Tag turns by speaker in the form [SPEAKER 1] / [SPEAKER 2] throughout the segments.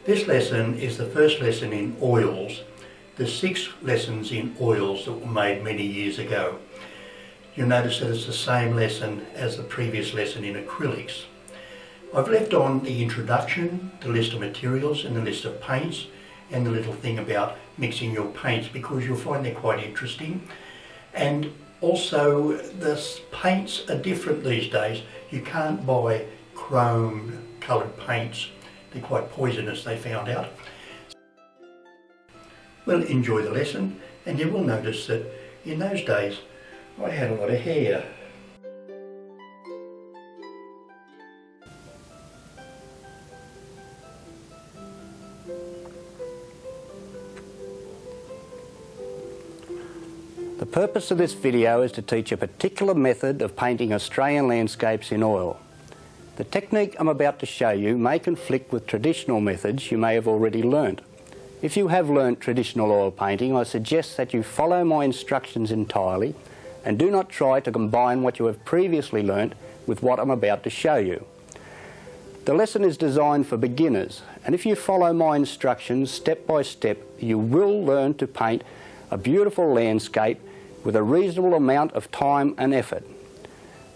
[SPEAKER 1] This lesson is the first lesson in oils. There's 6 lessons in oils that were made many years ago. You'll notice that it's the same lesson as the previous lesson in acrylics. I've left on the introduction, the list of materials and the list of paints, and the little thing about mixing your paints because you'll find they're quite interesting. And also the paints are different these days. You can't buy chrome coloured paints. They're quite poisonous, they found out. Well, enjoy the lesson, and you will notice that in those days I had a lot of hair.
[SPEAKER 2] The purpose of this video is to teach a particular method of painting Australian landscapes in oil. The technique I'm about to show you may conflict with traditional methods you may have already learnt. If you have learnt traditional oil painting, I suggest that you follow my instructions entirely and do not try to combine what you have previously learnt with what I'm about to show you. The lesson is designed for beginners, and if you follow my instructions step by step, you will learn to paint a beautiful landscape with a reasonable amount of time and effort.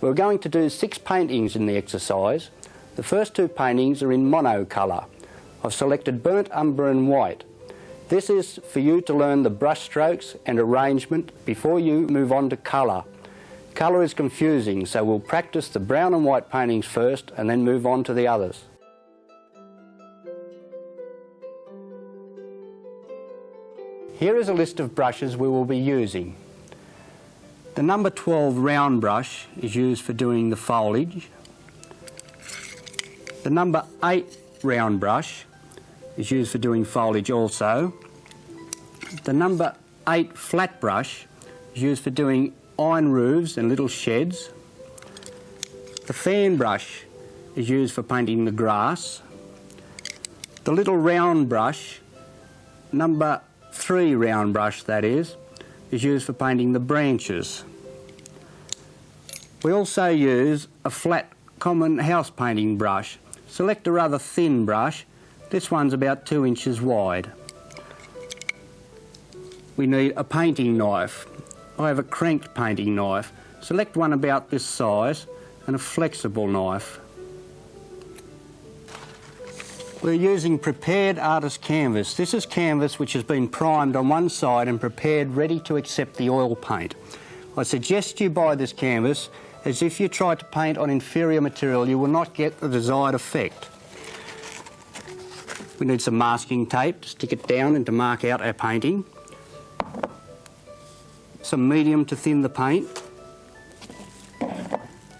[SPEAKER 2] We're going to do 6 paintings in the exercise. The first 2 paintings are in monocolour. I've selected burnt umber and white. This is for you to learn the brush strokes and arrangement before you move on to colour. Colour is confusing, so we'll practice the brown and white paintings first and then move on to the others. Here is a list of brushes we will be using. The number 12 round brush is used for doing the foliage. The number 8 round brush is used for doing foliage also. The number 8 flat brush is used for doing iron roofs and little sheds. The fan brush is used for painting the grass. The little round brush, number 3 round brush that is used for painting the branches. We also use a flat common house painting brush. Select a rather thin brush. This one's about 2 inches wide. We need a painting knife. I have a cranked painting knife. Select one about this size and a flexible knife. We're using prepared artist canvas. This is canvas which has been primed on one side and prepared ready to accept the oil paint. I suggest you buy this canvas, as if you try to paint on inferior material you will not get the desired effect. We need some masking tape to stick it down and to mark out our painting. Some medium to thin the paint.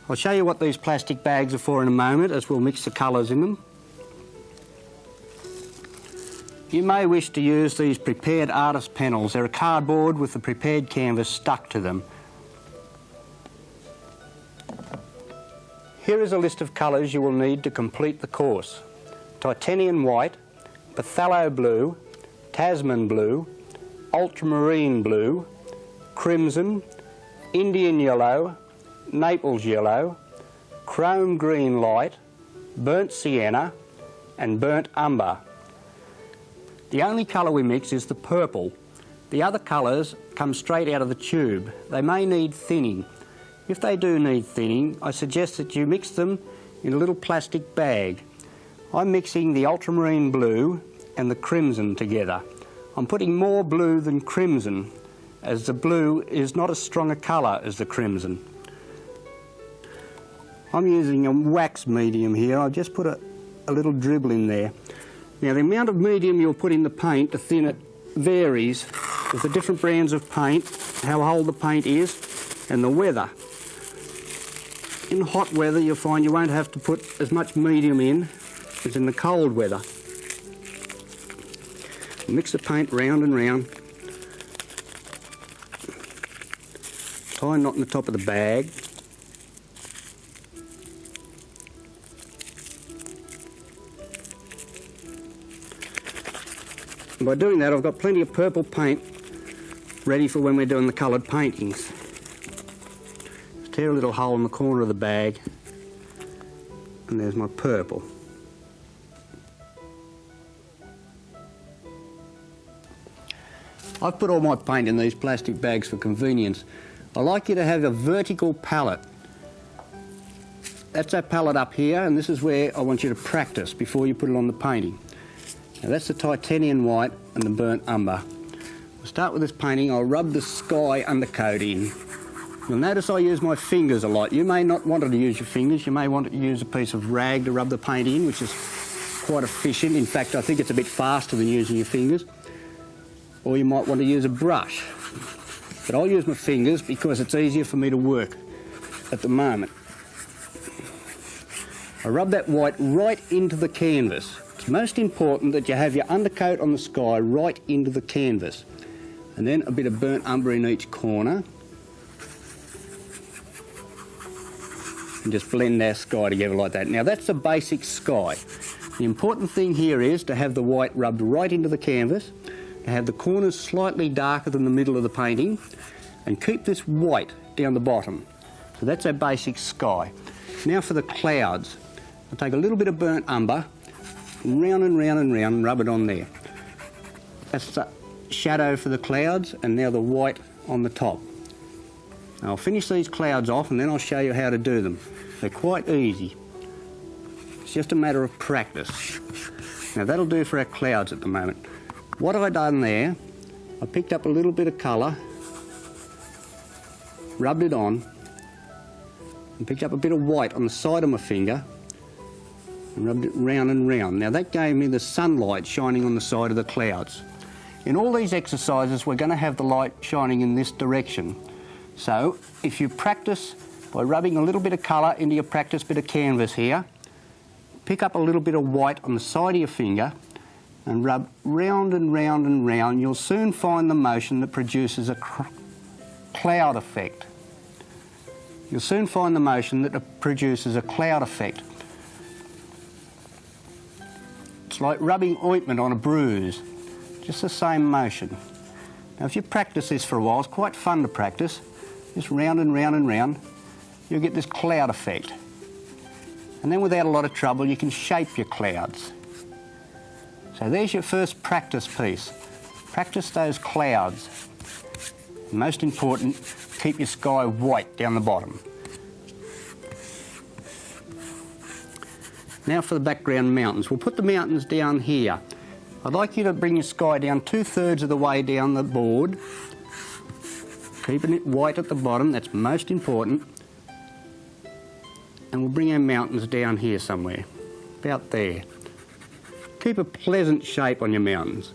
[SPEAKER 2] I'll show you what these plastic bags are for in a moment as we'll mix the colours in them. You may wish to use these prepared artist panels. They're a cardboard with the prepared canvas stuck to them. Here is a list of colours you will need to complete the course. Titanium white, phthalo blue, Tasman blue, ultramarine blue, crimson, Indian yellow, Naples yellow, chrome green light, burnt sienna and burnt umber. The only colour we mix is the purple. The other colours come straight out of the tube. They may need thinning. If they do need thinning, I suggest that you mix them in a little plastic bag. I'm mixing the ultramarine blue and the crimson together. I'm putting more blue than crimson, as the blue is not as strong a colour as the crimson. I'm using a wax medium here. I've just put a little dribble in there. Now, the amount of medium you'll put in the paint to thin it varies with the different brands of paint, how old the paint is, and the weather. In hot weather, you'll find you won't have to put as much medium in as in the cold weather. Mix the paint round and round. Tie a knot in the top of the bag. And by doing that, I've got plenty of purple paint ready for when we're doing the coloured paintings. Just tear a little hole in the corner of the bag, and there's my purple. I've put all my paint in these plastic bags for convenience. I like you to have a vertical palette. That's our palette up here, and this is where I want you to practice before you put it on the painting. Now that's the titanium white and the burnt umber. I'll start with this painting. I'll rub the sky undercoat in. You'll notice I use my fingers a lot. You may not want to use your fingers. You may want to use a piece of rag to rub the paint in, which is quite efficient. In fact, I think it's a bit faster than using your fingers. Or you might want to use a brush. But I'll use my fingers because it's easier for me to work at the moment. I rub that white right into the canvas. It's most important that you have your undercoat on the sky right into the canvas. And then a bit of burnt umber in each corner. And just blend our sky together like that. Now that's the basic sky. The important thing here is to have the white rubbed right into the canvas, to have the corners slightly darker than the middle of the painting, and keep this white down the bottom. So that's our basic sky. Now for the clouds. I'll take a little bit of burnt umber, round and round and round, and rub it on there. That's the shadow for the clouds, and now the white on the top. Now I'll finish these clouds off and then I'll show you how to do them. They're quite easy. It's just a matter of practice. Now that'll do for our clouds at the moment. What have I done there? I picked up a little bit of colour, rubbed it on, and picked up a bit of white on the side of my finger and rubbed it round and round. Now that gave me the sunlight shining on the side of the clouds. In all these exercises we're going to have the light shining in this direction. So if you practice by rubbing a little bit of colour into your practice bit of canvas here, pick up a little bit of white on the side of your finger and rub round and round and round, you'll soon find the motion that produces a cloud effect. You'll soon find the motion that produces a cloud effect. It's like rubbing ointment on a bruise, just the same motion. Now if you practice this for a while, it's quite fun to practice, just round and round and round, you'll get this cloud effect. And then without a lot of trouble you can shape your clouds. So there's your first practice piece. Practice those clouds. And most important, keep your sky white down the bottom. Now for the background mountains. We'll put the mountains down here. I'd like you to bring your sky down 2/3 of the way down the board. Keeping it white at the bottom, that's most important. And we'll bring our mountains down here somewhere, about there. Keep a pleasant shape on your mountains.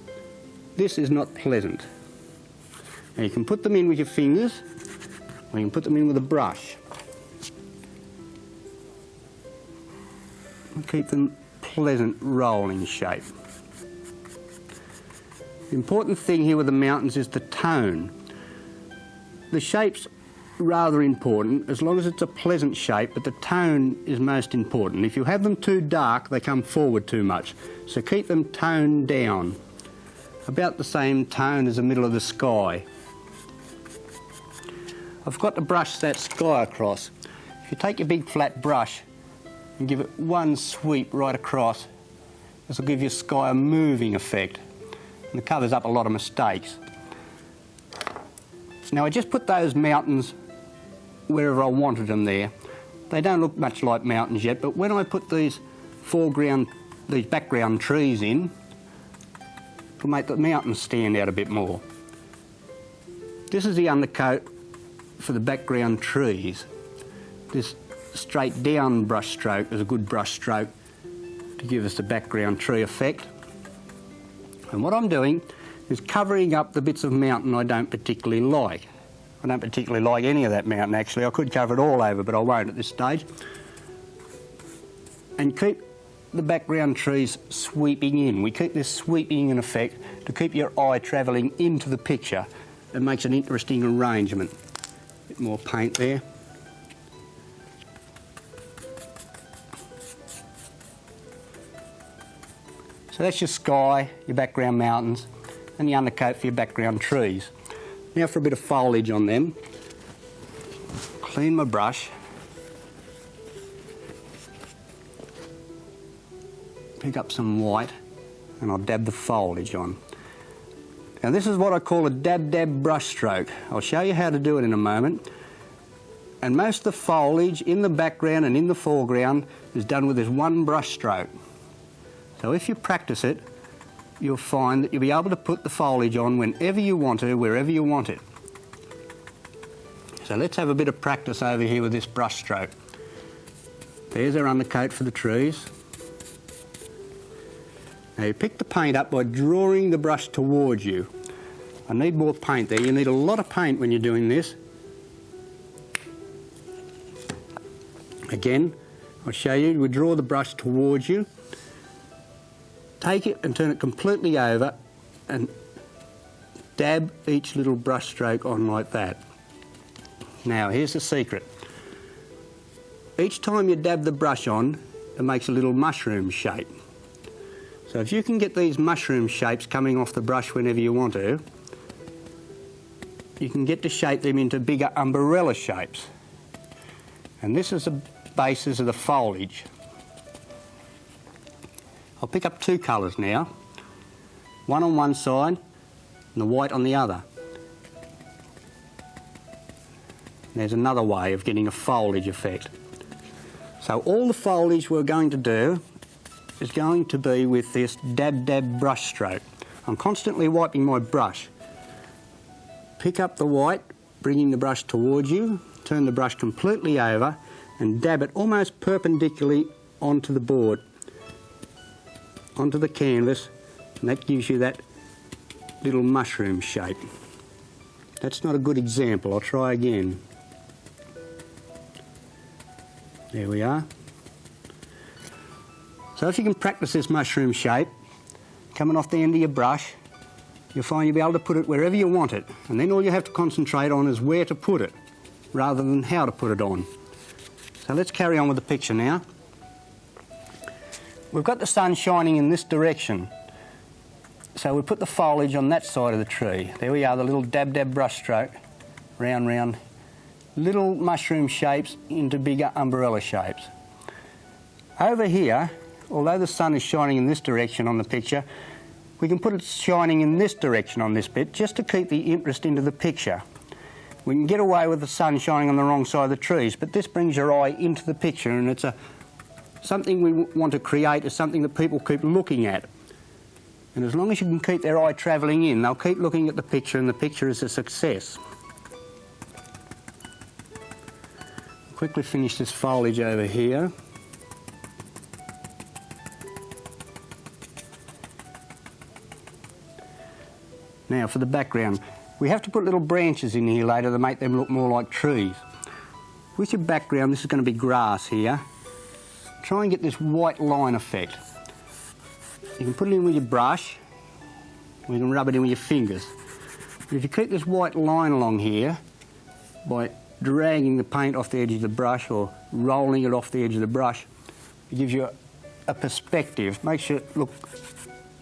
[SPEAKER 2] This is not pleasant. Now you can put them in with your fingers, or you can put them in with a brush. And keep them pleasant rolling shape. The important thing here with the mountains is the tone. The shape's rather important, as long as it's a pleasant shape, but the tone is most important. If you have them too dark, they come forward too much. So keep them toned down, about the same tone as the middle of the sky. I've got to brush that sky across. If you take your big flat brush and give it one sweep right across, this will give your sky a moving effect, and it covers up a lot of mistakes. Now I just put those mountains wherever I wanted them there. They don't look much like mountains yet, but when I put these background trees in, it'll make the mountains stand out a bit more. This is the undercoat for the background trees. This straight down brush stroke is a good brush stroke to give us the background tree effect. And what I'm doing is covering up the bits of mountain I don't particularly like. I don't particularly like any of that mountain actually. I could cover it all over, but I won't at this stage. And keep the background trees sweeping in. We keep this sweeping in effect to keep your eye travelling into the picture. It makes an interesting arrangement. A bit more paint there. So that's your sky, your background mountains, and the undercoat for your background trees. Now for a bit of foliage on them. Clean my brush. Pick up some white and I'll dab the foliage on. Now this is what I call a dab-dab brush stroke. I'll show you how to do it in a moment. And most of the foliage in the background and in the foreground is done with this one brush stroke. So if you practice it, you'll find that you'll be able to put the foliage on whenever you want to, wherever you want it. So let's have a bit of practice over here with this brush stroke. There's our undercoat for the trees. Now you pick the paint up by drawing the brush towards you. I need more paint there. You need a lot of paint when you're doing this. Again, I'll show you. We draw the brush towards you. Take it and turn it completely over and dab each little brush stroke on like that. Now here's the secret. Each time you dab the brush on, it makes a little mushroom shape. So if you can get these mushroom shapes coming off the brush whenever you want to, you can get to shape them into bigger umbrella shapes. And this is the basis of the foliage. I'll pick up two colours now, one on one side and the white on the other. There's another way of getting a foliage effect. So all the foliage we're going to do is going to be with this dab-dab brush stroke. I'm constantly wiping my brush. Pick up the white, bringing the brush towards you, turn the brush completely over and dab it almost perpendicularly onto the board, onto the canvas, and that gives you that little mushroom shape. That's not a good example. I'll try again. There we are. So if you can practice this mushroom shape, coming off the end of your brush, you'll find you'll be able to put it wherever you want it. And then all you have to concentrate on is where to put it, rather than how to put it on. So let's carry on with the picture now. We've got the sun shining in this direction. So we put the foliage on that side of the tree. There we are, the little dab-dab brush stroke, round, round. Little mushroom shapes into bigger umbrella shapes. Over here, although the sun is shining in this direction on the picture, we can put it shining in this direction on this bit just to keep the interest into the picture. We can get away with the sun shining on the wrong side of the trees, but this brings your eye into the picture, and it's something we want to create is something that people keep looking at. And as long as you can keep their eye travelling in, they'll keep looking at the picture, and the picture is a success. Quickly finish this foliage over here. Now for the background. We have to put little branches in here later to make them look more like trees. With your background, this is going to be grass here. Try and get this white line effect. You can put it in with your brush, or you can rub it in with your fingers. But if you keep this white line along here, by dragging the paint off the edge of the brush or rolling it off the edge of the brush, it gives you a perspective, makes it look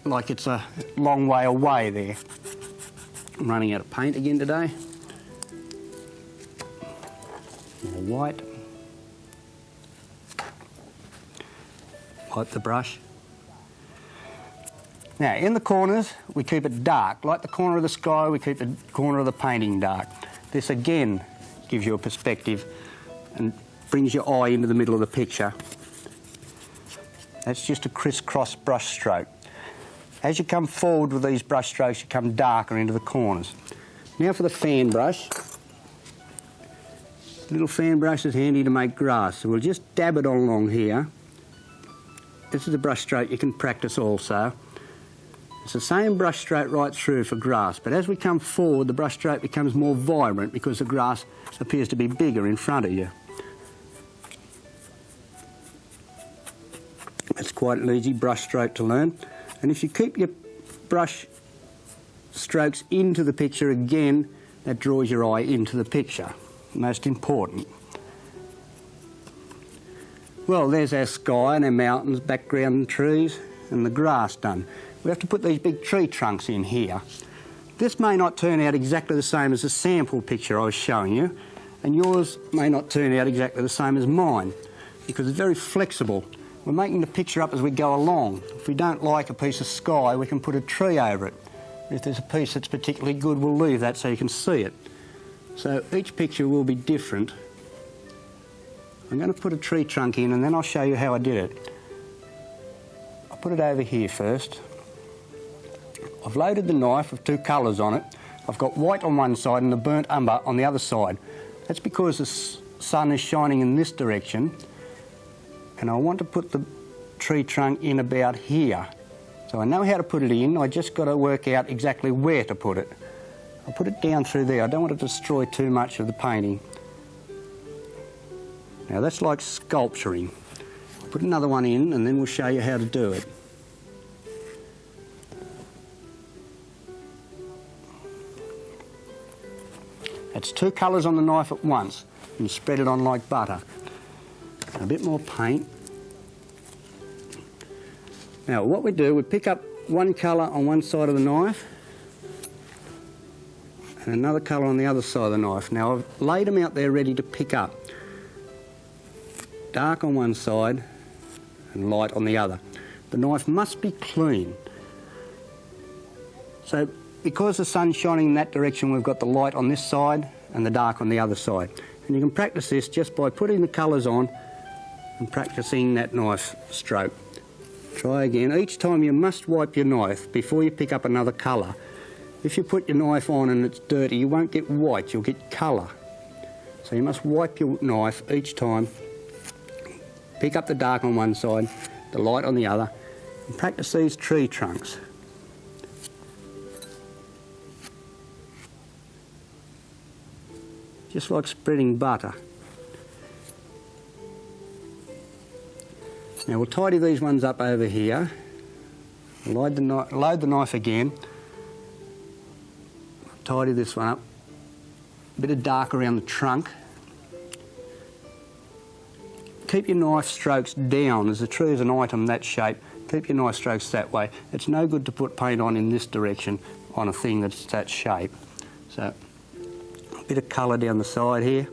[SPEAKER 2] like it's a long way away there. I'm running out of paint again today. More white. Wipe the brush. Now in the corners we keep it dark. Like the corner of the sky, we keep the corner of the painting dark. This again gives you a perspective and brings your eye into the middle of the picture. That's just a crisscross brush stroke. As you come forward with these brush strokes, you come darker into the corners. Now for the fan brush. The little fan brush is handy to make grass, so we'll just dab it on along here. This is a brush stroke you can practice also. It's the same brush stroke right through for grass, but as we come forward, the brush stroke becomes more vibrant because the grass appears to be bigger in front of you. It's quite an easy brush stroke to learn. And if you keep your brush strokes into the picture again, that draws your eye into the picture. Most important. Well, there's our sky and our mountains, background and trees, and the grass done. We have to put these big tree trunks in here. This may not turn out exactly the same as the sample picture I was showing you, and yours may not turn out exactly the same as mine, because it's very flexible. We're making the picture up as we go along. If we don't like a piece of sky, we can put a tree over it. If there's a piece that's particularly good, we'll leave that so you can see it. So each picture will be different. I'm going to put a tree trunk in and then I'll show you how I did it. I'll put it over here first. I've loaded the knife with two colours on it. I've got white on one side and the burnt umber on the other side. That's because the sun is shining in this direction, and I want to put the tree trunk in about here. So I know how to put it in, I just got to work out exactly where to put it. I'll put it down through there. I don't want to destroy too much of the painting. Now that's like sculpturing. I'll put another one in and then we'll show you how to do it. That's two colours on the knife at once, and you spread it on like butter. A bit more paint. Now what we do, we pick up one colour on one side of the knife and another colour on the other side of the knife. Now I've laid them out there ready to pick up. Dark on one side and light on the other. The knife must be clean. So because the sun's shining in that direction, we've got the light on this side and the dark on the other side. And you can practice this just by putting the colours on and practising that knife stroke. Try again. Each time you must wipe your knife before you pick up another colour. If you put your knife on and it's dirty, you won't get white, you'll get colour. So you must wipe your knife each time. Pick up the dark on one side, the light on the other, and practice these tree trunks. Just like spreading butter. Now we'll tidy these ones up over here. Load the knife again. Tidy this one up. A bit of dark around the trunk. Keep your knife strokes down, as the tree is an item that shape. Keep your knife strokes that way. It's no good to put paint on in this direction on a thing that's that shape. So a bit of colour down the side here.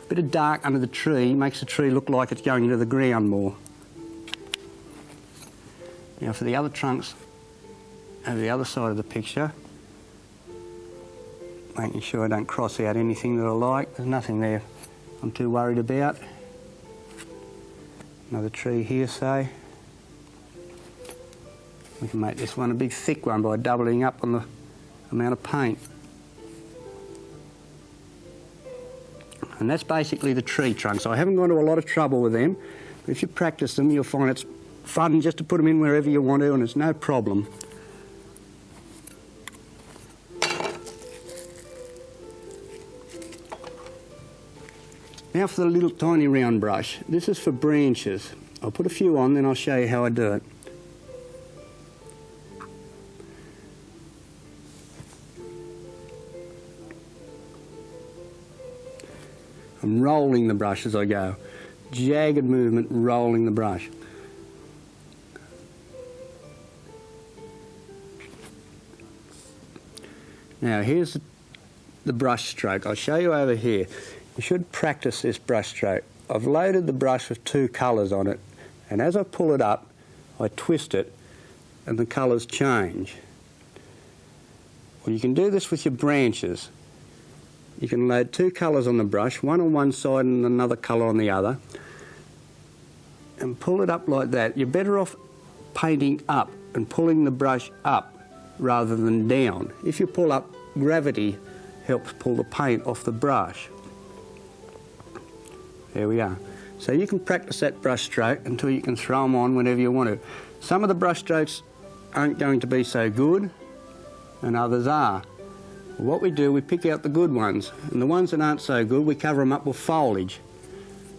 [SPEAKER 2] A bit of dark under the tree makes the tree look like it's going into the ground more. Now for the other trunks over the other side of the picture, making sure I don't cross out anything that I like. There's nothing there I'm too worried about. Another tree here, say. We can make this one a big thick one by doubling up on the amount of paint. And that's basically the tree trunks. I haven't gone to a lot of trouble with them, but if you practice them, you'll find it's fun just to put them in wherever you want to, and it's no problem. Now for the little tiny round brush. This is for branches. I'll put a few on, then I'll show you how I do it. I'm rolling the brush as I go. Jagged movement, rolling the brush. Now here's the brush stroke. I'll show you over here. You should practice this brush stroke. I've loaded the brush with two colours on it, and as I pull it up, I twist it and the colours change. Well, you can do this with your branches. You can load two colours on the brush, one on one side and another colour on the other, and pull it up like that. You're better off painting up and pulling the brush up rather than down. If you pull up, gravity helps pull the paint off the brush. There we are. So you can practice that brush stroke until you can throw them on whenever you want to. Some of the brush strokes aren't going to be so good, and others are. What we do, we pick out the good ones, and the ones that aren't so good, we cover them up with foliage.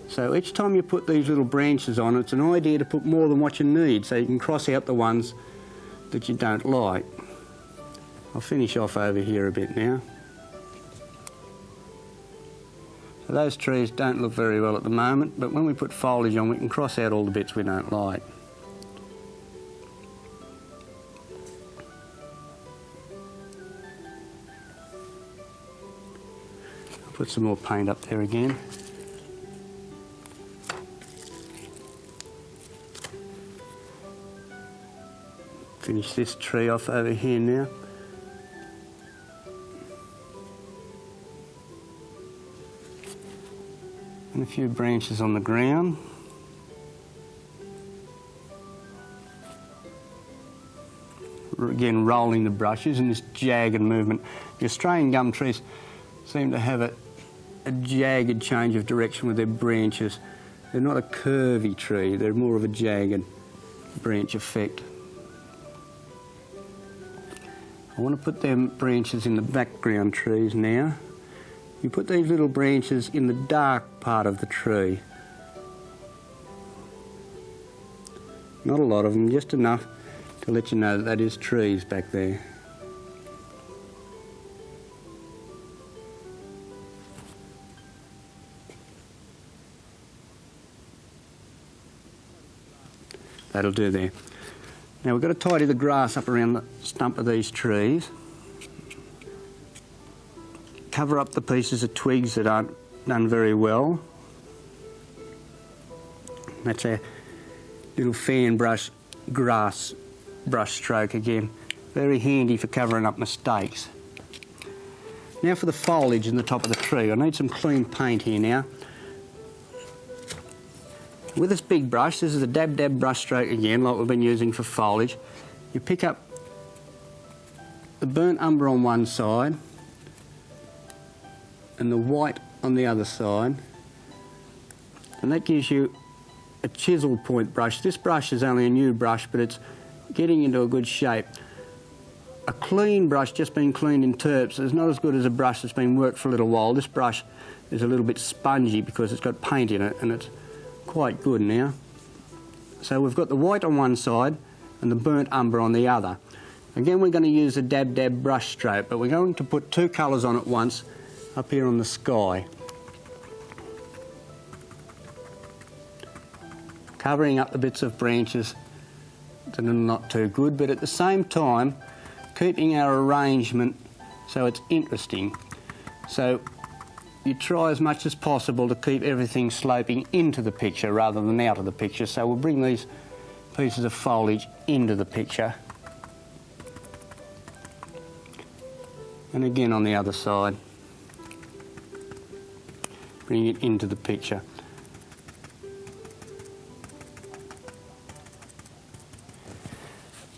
[SPEAKER 2] So each time you put these little branches on, it's an idea to put more than what you need, so you can cross out the ones that you don't like. I'll finish off over here a bit now. So those trees don't look very well at the moment, but when we put foliage on, we can cross out all the bits we don't like. Put some more paint up there again. Finish this tree off over here now. And a few branches on the ground. Again, rolling the brushes in this jagged movement. The Australian gum trees seem to have a jagged change of direction with their branches. They're not a curvy tree, they're more of a jagged branch effect. I want to put them branches in the background trees now. You put these little branches in the dark part of the tree. Not a lot of them, just enough to let you know that is trees back there. That'll do there. Now we've got to tidy the grass up around the stump of these trees. Cover up the pieces of twigs that aren't done very well. That's a little fan brush, grass brush stroke again. Very handy for covering up mistakes. Now for the foliage in the top of the tree. I need some clean paint here now. With this big brush, this is a dab brush stroke again, like we've been using for foliage. You pick up the burnt umber on one side and the white on the other side, and that gives you a chisel point brush. This brush is only a new brush, but it's getting into a good shape. A clean brush, just been cleaned in terps, is not as good as a brush that's been worked for a little while. This brush is a little bit spongy because it's got paint in it, and it's quite good now. So we've got the white on one side and the burnt umber on the other. Again, we're going to use a dab brush stroke, but we're going to put two colours on at once up here on the sky. Covering up the bits of branches that are not too good, but at the same time keeping our arrangement so it's interesting. So you try as much as possible to keep everything sloping into the picture rather than out of the picture. So we'll bring these pieces of foliage into the picture. And again on the other side. Bring it into the picture.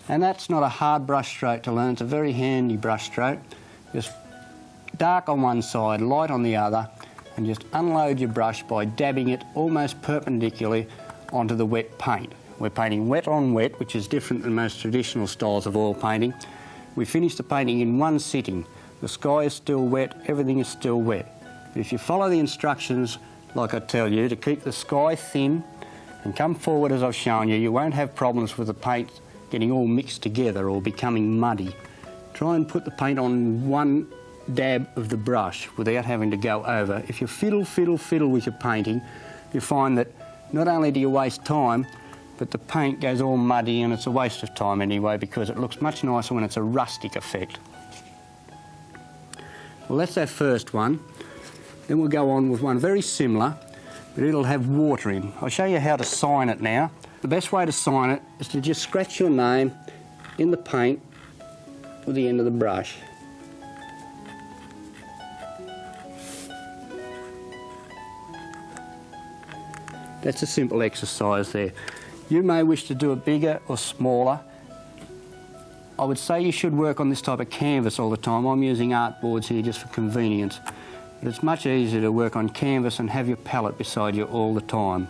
[SPEAKER 2] And that's not a hard brush stroke to learn, it's a very handy brush stroke. Just dark on one side, light on the other, and just unload your brush by dabbing it almost perpendicularly onto the wet paint. We're painting wet on wet, which is different than most traditional styles of oil painting. We finish the painting in one sitting. The sky is still wet, everything is still wet. But if you follow the instructions, like I tell you, to keep the sky thin and come forward as I've shown you, you won't have problems with the paint getting all mixed together or becoming muddy. Try and put the paint on one dab of the brush without having to go over. If you fiddle with your painting, you find that not only do you waste time, but the paint goes all muddy, and it's a waste of time anyway because it looks much nicer when it's a rustic effect. Well, that's our first one. Then we'll go on with one very similar, but it'll have water in. I'll show you how to sign it now. The best way to sign it is to just scratch your name in the paint with the end of the brush. That's a simple exercise there. You may wish to do it bigger or smaller. I would say you should work on this type of canvas all the time. I'm using artboards here just for convenience. But it's much easier to work on canvas and have your palette beside you all the time.